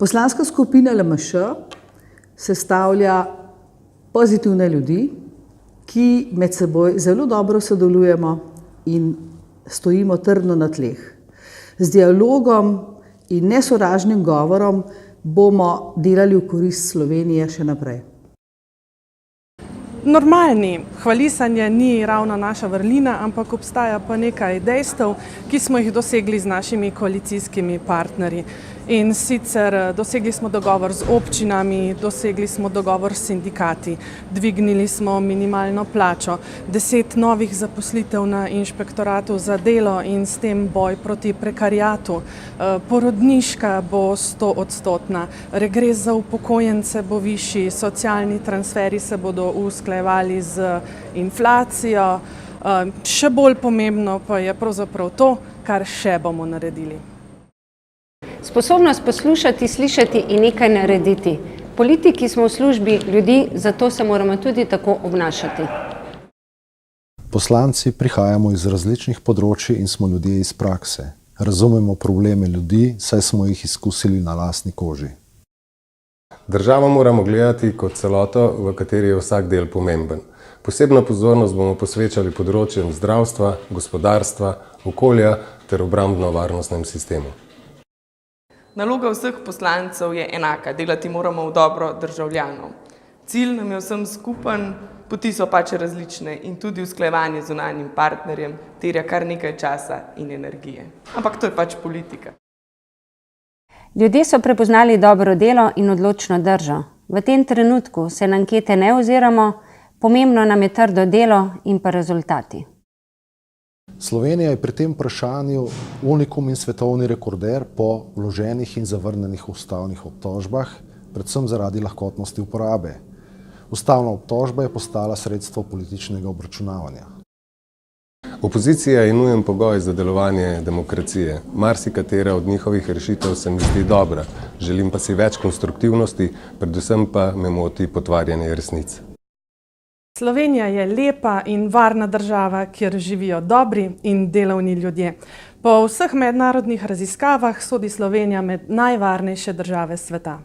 Poslanska skupina LMŠ sestavlja pozitivne ljudi, ki med seboj zelo dobro sodelujemo in stojimo trdno na tleh. Z dialogom in nesovražnim govorom bomo delali v korist Slovenije še naprej. Normalni, hvalisanje ni ravno naša vrlina, ampak obstaja pa nekaj dejstev, ki smo jih dosegli z našimi koalicijskimi partnerji. In sicer dosegli smo dogovor z občinami, dosegli smo dogovor s sindikati, dvignili smo minimalno plačo, 10 novih zaposlitev na inšpektoratu za delo in s tem boj proti prekariatu. Porodniška bo 100-odstotna, regres za upokojence bo višji, socialni transferi se bodo usklajevali z inflacijo. Še bolj pomembno pa je pravzaprav to, kar še bomo naredili. Sposobnost poslušati, slišati in nekaj narediti. Politiki smo v službi ljudi, zato se moramo tudi tako obnašati. Poslanci prihajamo iz različnih področij in smo ljudje iz prakse. Razumemo probleme ljudi, saj smo jih izkusili na lastni koži. Državo moramo gledati kot celoto, v kateri je vsak del pomemben. Posebno pozornost bomo posvečali področjem zdravstva, gospodarstva, okolja ter obrambno-varnostnem sistemu. Naloga vseh poslancev je enaka, delati moramo v dobro državljanov. Cilj nam je vsem skupen, poti so pač različne in tudi usklajevanje z zunanjim partnerjem terja kar nekaj časa in energije. Ampak to je pač politika. Ljudje so prepoznali dobro delo in odločno držo. V tem trenutku se na ankete ne oziramo, pomembno nam je trdo delo in pa rezultati. Slovenija je pri tem vprašanju unikum in svetovni rekorder po vloženih in zavrnjenih ustavnih obtožbah, predvsem zaradi lahkotnosti uporabe. Ustavna obtožba je postala sredstvo političnega obračunavanja. Opozicija je nujen pogoj za delovanje demokracije. Marsikatera od njihovih rešitev se mi zdi dobra. Želim pa si več konstruktivnosti, predvsem pa me moti potvarjanje resnic. Slovenija je lepa in varna država, kjer živijo dobri in delovni ljudje. Po vseh mednarodnih raziskavah sodi Slovenija med najvarnejše države sveta.